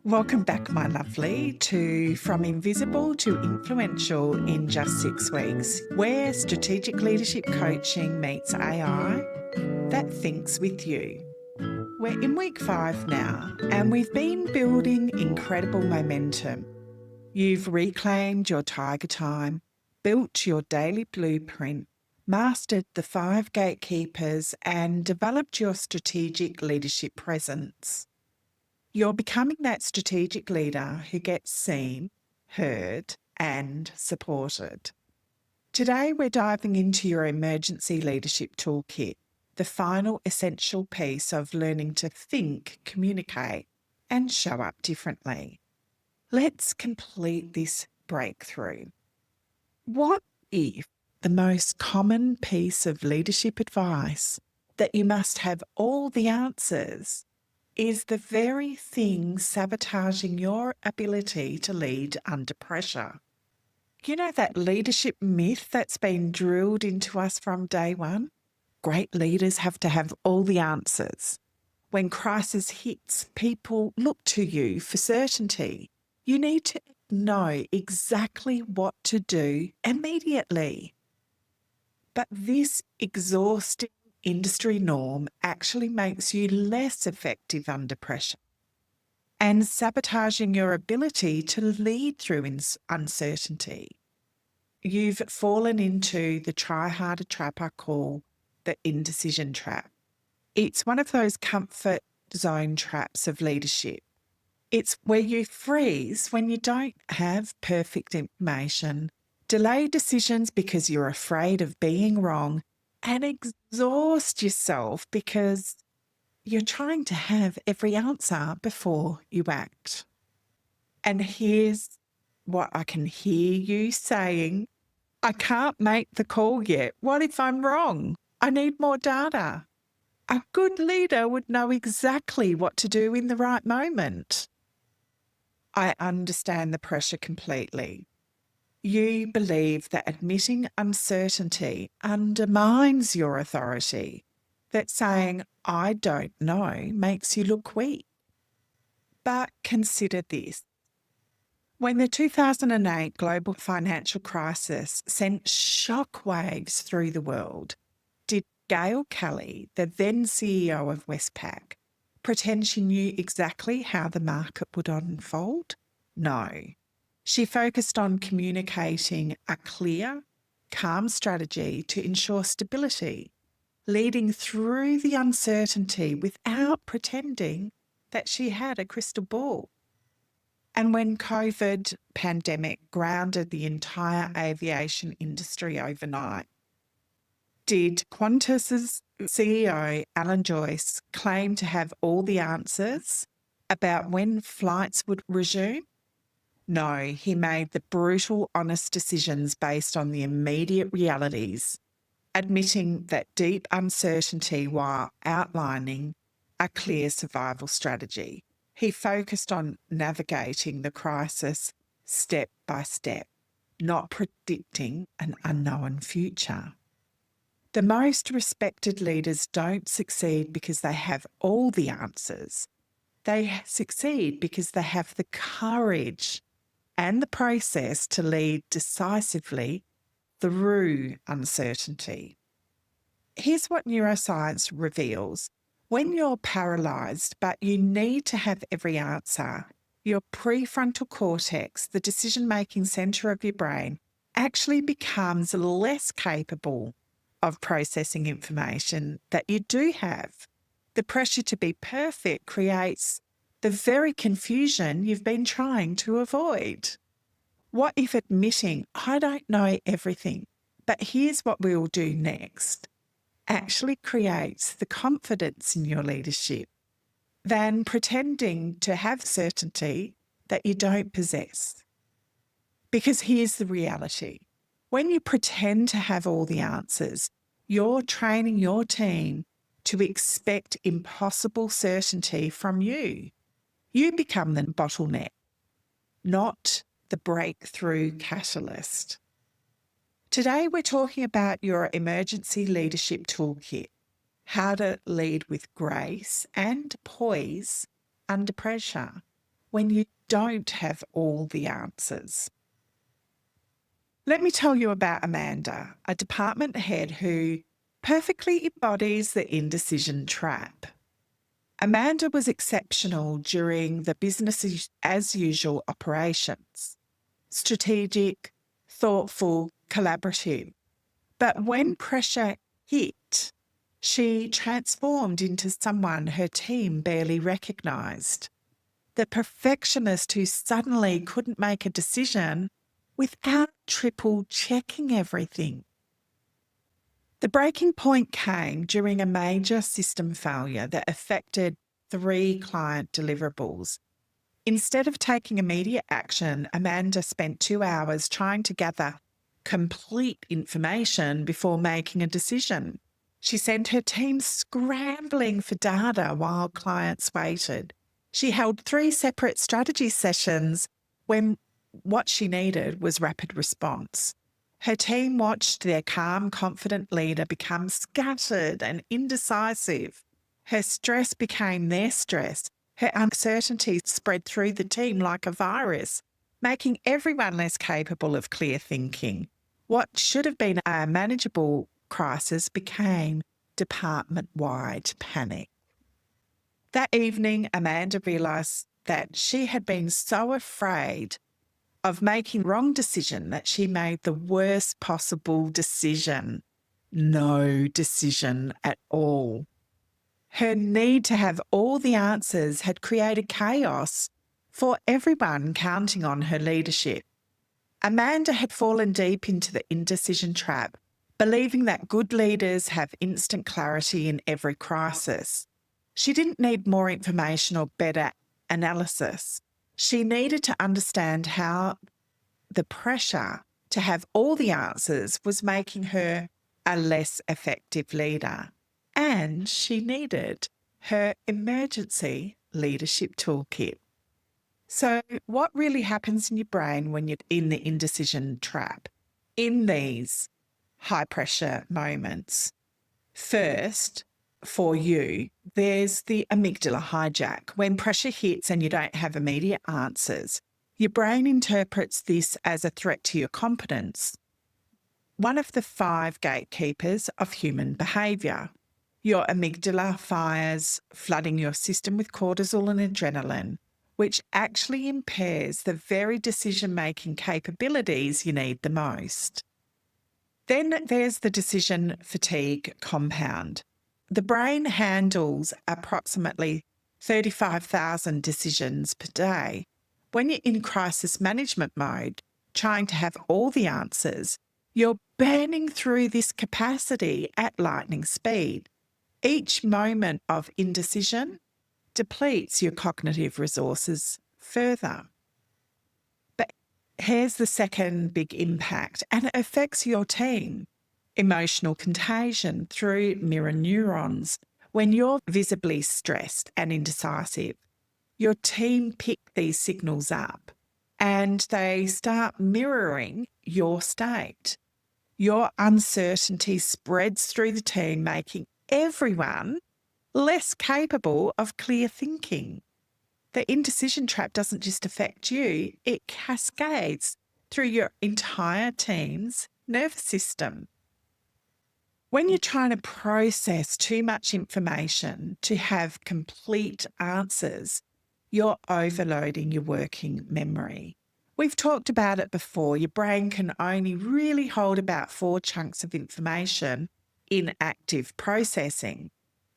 Welcome back, my lovely, to From Invisible to Influential in Just 6 Weeks, where strategic leadership coaching meets AI that thinks with you. We're in week 5 now, and we've been building incredible momentum. You've reclaimed your tiger time, built your daily blueprint, mastered the 5 gatekeepers, and developed your strategic leadership presence. You're becoming that strategic leader who gets seen, heard, and supported. Today, we're diving into your emergency leadership toolkit, the final essential piece of learning to think, communicate, and show up differently. Let's complete this breakthrough. What if the most common piece of leadership advice that you must have all the answers is the very thing sabotaging your ability to lead under pressure? You know that leadership myth that's been drilled into us from day one? Great leaders have to have all the answers. When crisis hits, people look to you for certainty. You need to know exactly what to do immediately. But this exhausting industry norm actually makes you less effective under pressure and sabotaging your ability to lead through uncertainty. You've fallen into the try harder trap I call the indecision trap. It's one of those comfort zone traps of leadership. It's where you freeze when you don't have perfect information, delay decisions because you're afraid of being wrong, and exhaust yourself because you're trying to have every answer before you act. And here's what I can hear you saying: I can't make the call yet. What if I'm wrong? I need more data. A good leader would know exactly what to do in the right moment. I understand the pressure completely. You believe that admitting uncertainty undermines your authority, that saying, I don't know, makes you look weak. But consider this. When the 2008 global financial crisis sent shockwaves through the world, did Gail Kelly, the then CEO of Westpac, pretend she knew exactly how the market would unfold? No. She focused on communicating a clear, calm strategy to ensure stability, leading through the uncertainty without pretending that she had a crystal ball. And when COVID pandemic grounded the entire aviation industry overnight, did Qantas's CEO, Alan Joyce, claim to have all the answers about when flights would resume? No, he made the brutal, honest decisions based on the immediate realities, admitting that deep uncertainty while outlining a clear survival strategy. He focused on navigating the crisis step by step, not predicting an unknown future. The most respected leaders don't succeed because they have all the answers. They succeed because they have the courage and the process to lead decisively through uncertainty. Here's what neuroscience reveals. When you're paralyzed, but you need to have every answer, your prefrontal cortex, the decision-making center of your brain, actually becomes less capable of processing information that you do have. The pressure to be perfect creates the very confusion you've been trying to avoid. What if admitting, I don't know everything, but here's what we'll do next, actually creates the confidence in your leadership than pretending to have certainty that you don't possess? Because here's the reality. When you pretend to have all the answers, you're training your team to expect impossible certainty from you. You become the bottleneck, not the breakthrough catalyst. Today, we're talking about your emergency leadership toolkit, how to lead with grace and poise under pressure. when you don't have all the answers. Let me tell you about Amanda, a department head who perfectly embodies the indecision trap. Amanda was exceptional during the business as usual operations, strategic, thoughtful, collaborative. But when pressure hit, she transformed into someone her team barely recognised. The perfectionist who suddenly couldn't make a decision without triple checking everything. The breaking point came during a major system failure that affected 3 client deliverables. Instead of taking immediate action, Amanda spent 2 hours trying to gather complete information before making a decision. She sent her team scrambling for data while clients waited. She held 3 separate strategy sessions when what she needed was rapid response. Her team watched their calm, confident leader become scattered and indecisive. Her stress became their stress. Her uncertainty spread through the team like a virus, making everyone less capable of clear thinking. What should have been a manageable crisis became department-wide panic. That evening, Amanda realised that she had been so afraid of making the wrong decision that she made the worst possible decision. No decision at all. Her need to have all the answers had created chaos for everyone counting on her leadership. Amanda had fallen deep into the indecision trap, believing that good leaders have instant clarity in every crisis. She didn't need more information or better analysis. She needed to understand how the pressure to have all the answers was making her a less effective leader. And she needed her emergency leadership toolkit. So, what really happens in your brain when you're in the indecision trap in these high pressure moments? First, for you, there's the amygdala hijack. When pressure hits and you don't have immediate answers, your brain interprets this as a threat to your competence, one of the 5 gatekeepers of human behaviour. Your amygdala fires, flooding your system with cortisol and adrenaline, which actually impairs the very decision-making capabilities you need the most. Then there's the decision fatigue compound. The brain handles approximately 35,000 decisions per day. When you're in crisis management mode, trying to have all the answers, you're burning through this capacity at lightning speed. Each moment of indecision depletes your cognitive resources further. But here's the second big impact, and it affects your team. Emotional contagion through mirror neurons. When you're visibly stressed and indecisive, your team pick these signals up and they start mirroring your state. Your uncertainty spreads through the team, making everyone less capable of clear thinking. The indecision trap doesn't just affect you, it cascades through your entire team's nervous system. When you're trying to process too much information to have complete answers, you're overloading your working memory. We've talked about it before. Your brain can only really hold about 4 chunks of information in active processing.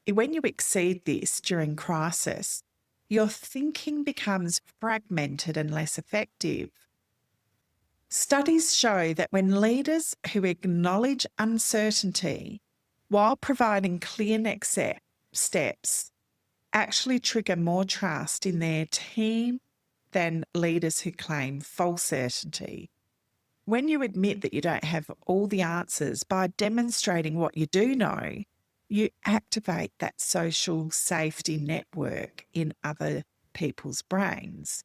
When you exceed this during crisis, your thinking becomes fragmented and less effective. Studies show that when leaders who acknowledge uncertainty while providing clear next steps actually trigger more trust in their team than leaders who claim false certainty. When you admit that you don't have all the answers by demonstrating what you do know, you activate that social safety network in other people's brains.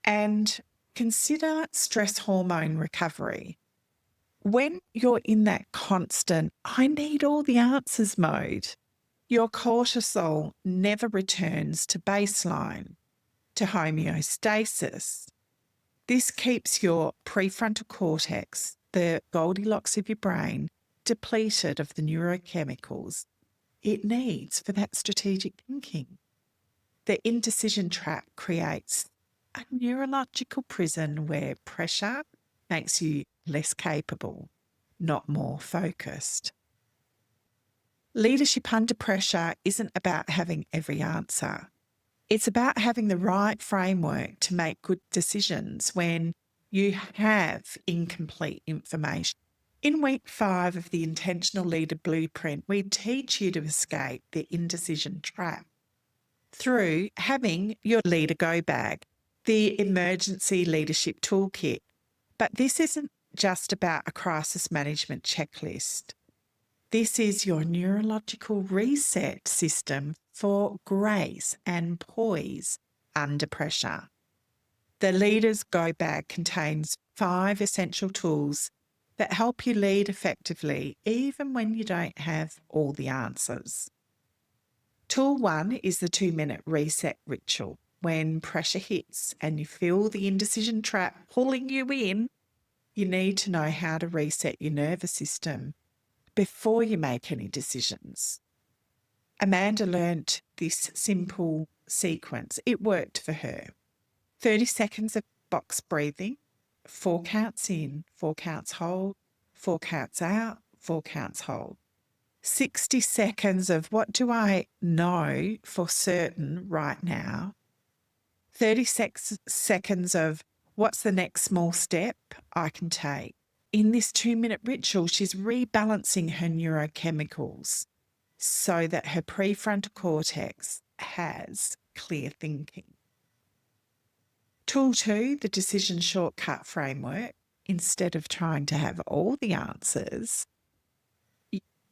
And consider stress hormone recovery. When you're in that constant, I need all the answers mode, your cortisol never returns to baseline. to homeostasis. This keeps your prefrontal cortex, the Goldilocks of your brain, depleted of the neurochemicals it needs for that strategic thinking. The indecision trap creates a neurological prison where pressure makes you less capable, not more focused. Leadership under pressure isn't about having every answer. It's about having the right framework to make good decisions when you have incomplete information. In week 5 of the Intentional Leader Blueprint, we teach you to escape the indecision trap through having your leader go bag, the emergency leadership toolkit. But this isn't just about a crisis management checklist. This is your neurological reset system for grace and poise under pressure. The Leader's Go Bag contains 5 essential tools that help you lead effectively even when you don't have all the answers. Tool 1 is the 2-minute reset ritual. When pressure hits and you feel the indecision trap pulling you in, you need to know how to reset your nervous system before you make any decisions. Amanda learnt this simple sequence. It worked for her. 30 seconds of box breathing, 4 counts in, 4 counts hold, 4 counts out, 4 counts hold. 60 seconds of what do I know for certain right now. 30 seconds of what's the next small step I can take. In this 2-minute ritual, she's rebalancing her neurochemicals so that her prefrontal cortex has clear thinking. Tool 2, the decision shortcut framework. Instead of trying to have all the answers,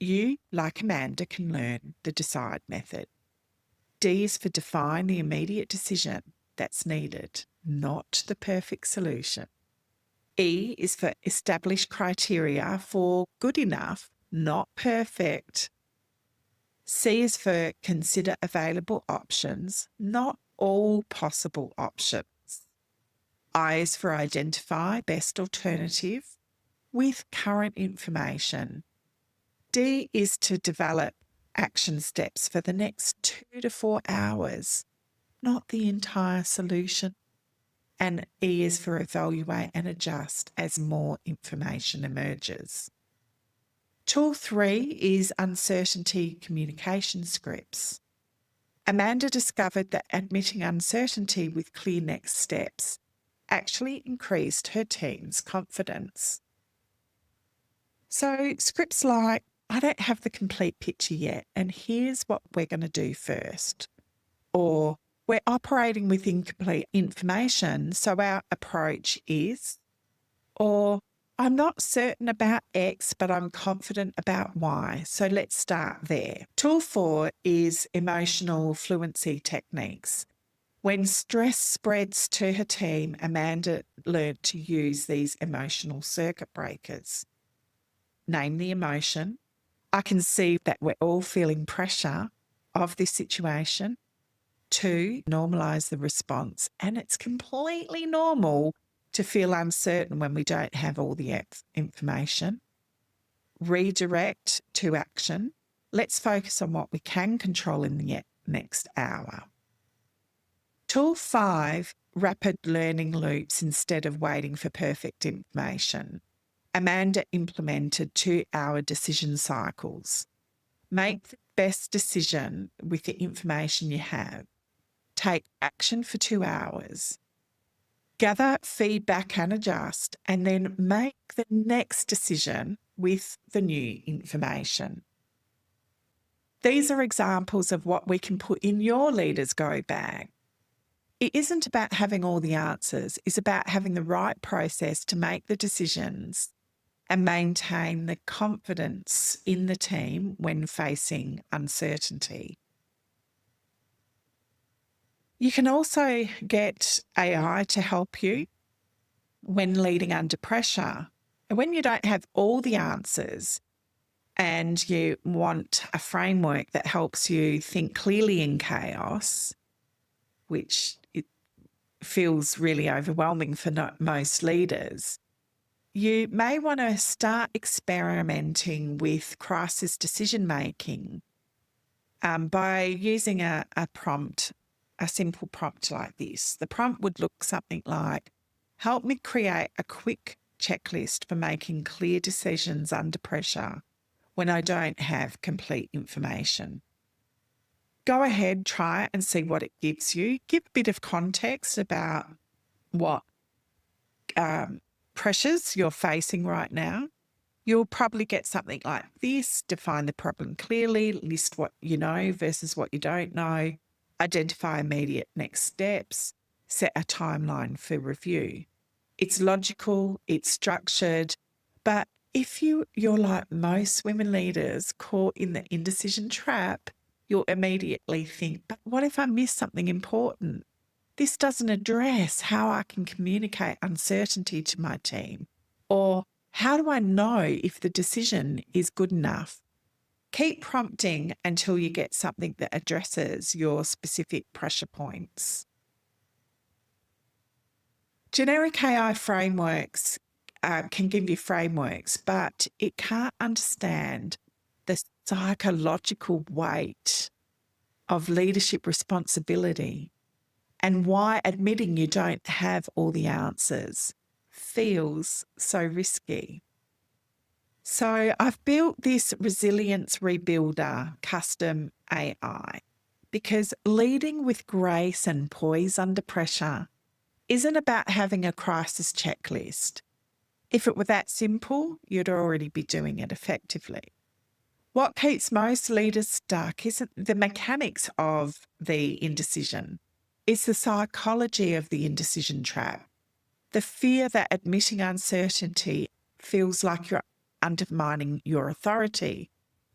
you, like Amanda, can learn the DECIDE method. D is for define the immediate decision that's needed, not the perfect solution. E is for establish criteria for good enough, not perfect. C is for consider available options, not all possible options. I is for identify best alternative with current information. D is to develop action steps for the next 2 to 4 hours, not the entire solution. And E is for evaluate and adjust as more information emerges. Tool 3 is uncertainty communication scripts. Amanda discovered that admitting uncertainty with clear next steps actually increased her team's confidence. So scripts like, I don't have the complete picture yet, and here's what we're going to do first. Or, we're operating with incomplete information, so our approach is. Or, I'm not certain about X, but I'm confident about Y. So let's start there. Tool 4 is emotional fluency techniques. When stress spreads to her team, Amanda learned to use these emotional circuit breakers. Name the emotion. I can see that we're all feeling pressure of this situation. 2, normalise the response. And it's completely normal to feel uncertain when we don't have all the information. Redirect to action. Let's focus on what we can control in the next hour. Tool 5, rapid learning loops instead of waiting for perfect information. Amanda implemented 2-hour decision cycles. Make the best decision with the information you have. Take action for 2 hours. Gather feedback and adjust, and then make the next decision with the new information. These are examples of what we can put in your Leader's Go bag. It isn't about having all the answers. It's about having the right process to make the decisions and maintain the confidence in the team when facing uncertainty. You can also get AI to help you when leading under pressure. When you don't have all the answers and you want a framework that helps you think clearly in chaos, which feels really overwhelming for most leaders, you may want to start experimenting with crisis decision making by using a prompt, a simple prompt like this. The prompt would look something like, help me create a quick checklist for making clear decisions under pressure when I don't have complete information. Go ahead, try it and see what it gives you. Give a bit of context about what pressures you're facing right now. You'll probably get something like this: define the problem clearly, list what you know versus what you don't know, identify immediate next steps, set a timeline for review. It's logical, it's structured, but if you're like most women leaders caught in the indecision trap, you'll immediately think, but what if I miss something important? This doesn't address how I can communicate uncertainty to my team. Or how do I know if the decision is good enough? Keep prompting until you get something that addresses your specific pressure points. Generic AI frameworks can give you frameworks, but it can't understand the psychological weight of leadership responsibility and why admitting you don't have all the answers feels so risky. So I've built this resilience rebuilder custom AI because leading with grace and poise under pressure isn't about having a crisis checklist. If it were that simple, you'd already be doing it effectively. What keeps most leaders stuck isn't the mechanics of the indecision. It's the psychology of the indecision trap. The fear that admitting uncertainty feels like you're undermining your authority.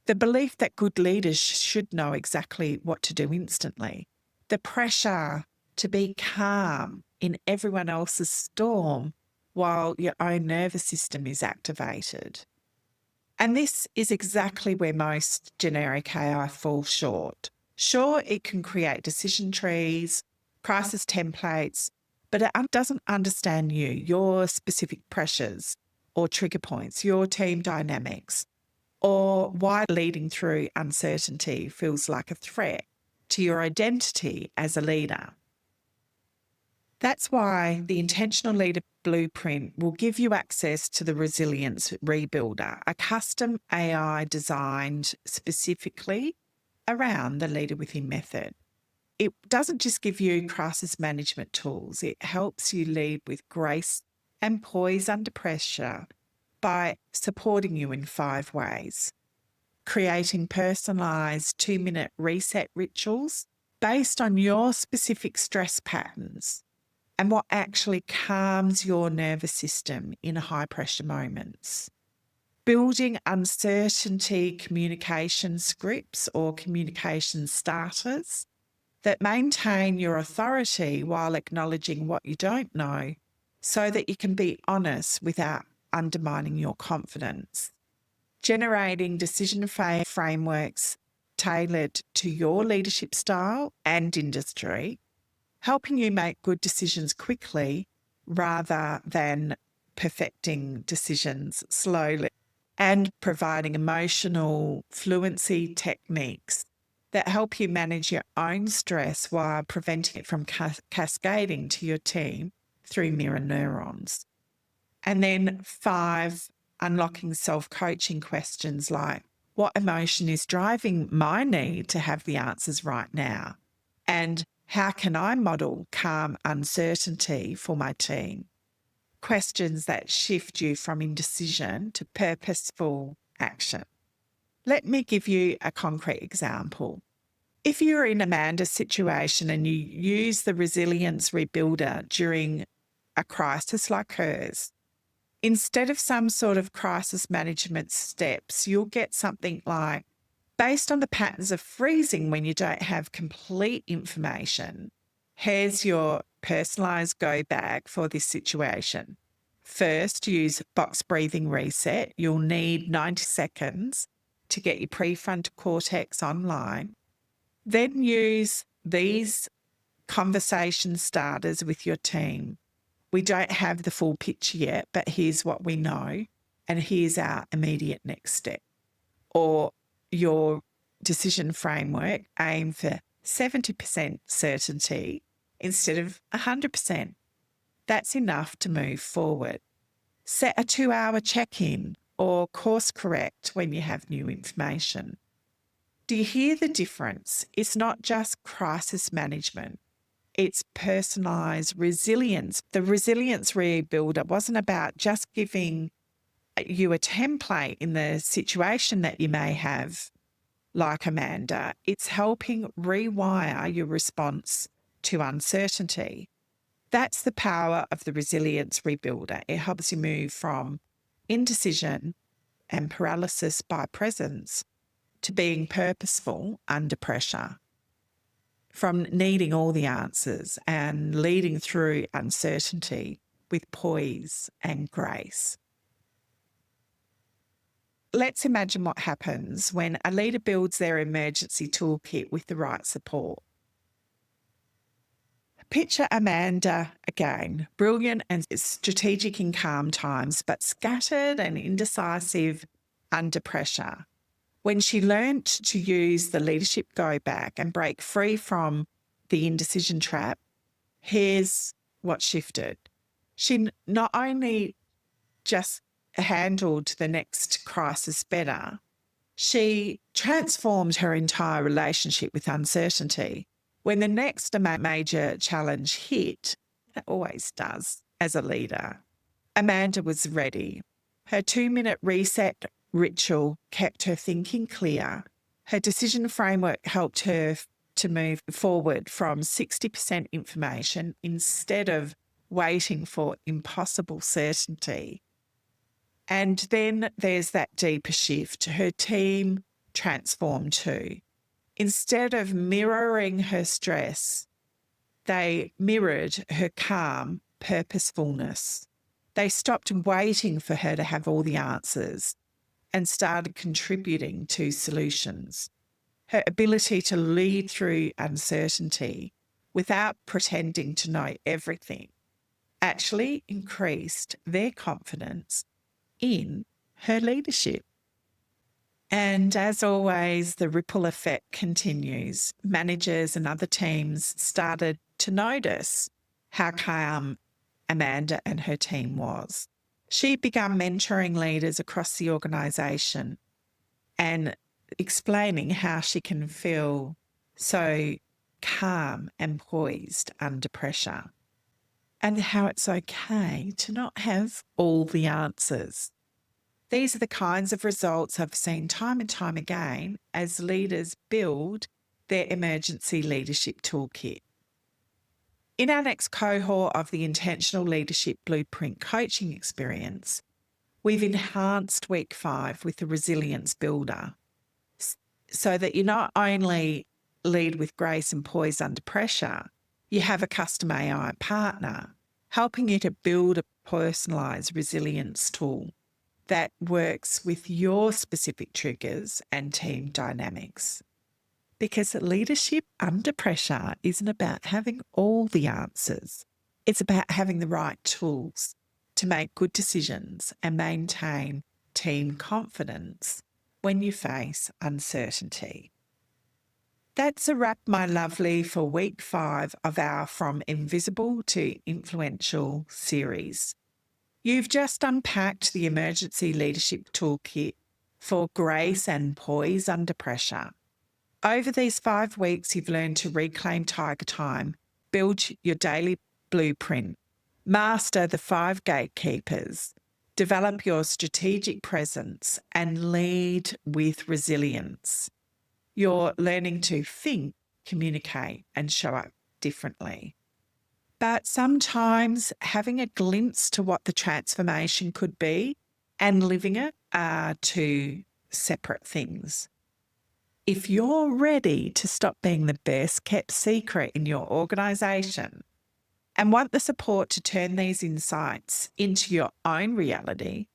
The belief that good leaders should know exactly what to do instantly. The pressure to be calm in everyone else's storm while your own nervous system is activated. And this is exactly where most generic AI falls short. Sure, it can create decision trees, crisis templates, but it doesn't understand you, your specific pressures or trigger points, your team dynamics, or why leading through uncertainty feels like a threat to your identity as a leader. That's why the Intentional Leader Blueprint will give you access to the Resilience Rebuilder, a custom AI designed specifically around the Leader Within method. It doesn't just give you crisis management tools, it helps you lead with grace and poise under pressure by supporting you in 5 ways. Creating personalised 2-minute reset rituals based on your specific stress patterns and what actually calms your nervous system in high pressure moments. Building uncertainty communication scripts or communication starters that maintain your authority while acknowledging what you don't know so that you can be honest without undermining your confidence. Generating decision frameworks tailored to your leadership style and industry, helping you make good decisions quickly rather than perfecting decisions slowly, and providing emotional fluency techniques that help you manage your own stress while preventing it from cascading to your team through mirror neurons. And then 5, unlocking self-coaching questions like, what emotion is driving my need to have the answers right now? And how can I model calm uncertainty for my team? Questions that shift you from indecision to purposeful action. Let me give you a concrete example. If you're in Amanda's situation and you use the Resilience Rebuilder during a crisis like hers, instead of some sort of crisis management steps, you'll get something like, based on the patterns of freezing when you don't have complete information, here's your personalised go bag for this situation. First, use box breathing reset. You'll need 90 seconds to get your prefrontal cortex online. Then use these conversation starters with your team. We don't have the full picture yet, but here's what we know, and here's our immediate next step. Or your decision framework, aim for 70% certainty instead of 100%. That's enough to move forward. Set a 2-hour check-in or course correct when you have new information. Do you hear the difference? It's not just crisis management. It's personalised resilience. The resilience rebuilder wasn't about just giving you a template in the situation that you may have, like Amanda. It's helping rewire your response to uncertainty. That's the power of the resilience rebuilder. It helps you move from indecision and paralysis by presence to being purposeful under pressure, from needing all the answers and leading through uncertainty with poise and grace. Let's imagine what happens when a leader builds their emergency toolkit with the right support. Picture Amanda again, brilliant and strategic in calm times, but scattered and indecisive under pressure. When she learnt to use the leadership go back and break free from the indecision trap, here's what shifted. She not only just handled the next crisis better, she transformed her entire relationship with uncertainty. When the next major challenge hit, it always does as a leader, Amanda was ready. Her 2-minute reset ritual kept her thinking clear. Her decision framework helped her to move forward from 60% information instead of waiting for impossible certainty. And then there's that deeper shift. Her team transformed too. Instead of mirroring her stress, they mirrored her calm purposefulness. They stopped waiting for her to have all the answers and started contributing to solutions. Her ability to lead through uncertainty without pretending to know everything actually increased their confidence in her leadership. And as always, the ripple effect continues. Managers and other teams started to notice how calm Amanda and her team was. She began mentoring leaders across the organisation and explaining how she can feel so calm and poised under pressure, and how it's okay to not have all the answers. These are the kinds of results I've seen time and time again as leaders build their emergency leadership toolkit. In our next cohort of the Intentional Leadership Blueprint coaching experience, we've enhanced week 5 with the Resilience Builder so that you not only lead with grace and poise under pressure, you have a custom AI partner helping you to build a personalised resilience tool that works with your specific triggers and team dynamics. Because leadership under pressure isn't about having all the answers. It's about having the right tools to make good decisions and maintain team confidence when you face uncertainty. That's a wrap, my lovely, for week 5 of our From Invisible to Influential series. You've just unpacked the Emergency Leadership Toolkit for grace and poise under pressure. Over these 5 weeks, you've learned to reclaim tiger time, build your daily blueprint, master the 5 gatekeepers, develop your strategic presence, and lead with resilience. You're learning to think, communicate, and show up differently. But sometimes having a glimpse to what the transformation could be and living it are 2 separate things. If you're ready to stop being the best kept secret in your organisation and want the support to turn these insights into your own reality,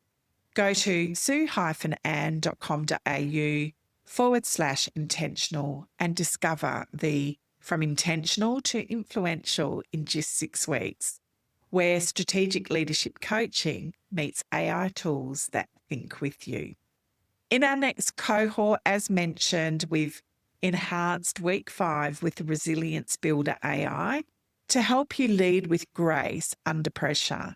go to sue-ann.com.au/intentional and discover the from intentional to influential in just 6 weeks, where strategic leadership coaching meets AI tools that think with you. In our next cohort, as mentioned, we've enhanced week 5 with the Resilience Builder AI to help you lead with grace under pressure,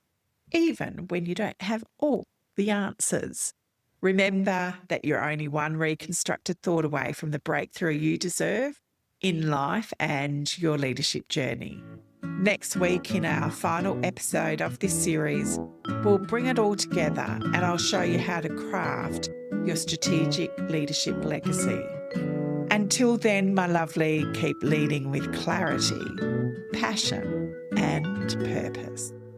even when you don't have all the answers. Remember that you're only one reconstructed thought away from the breakthrough you deserve in life and your leadership journey. Next week, in our final episode of this series, we'll bring it all together and I'll show you how to craft your strategic leadership legacy. Until then, my lovely, keep leading with clarity, passion, and purpose.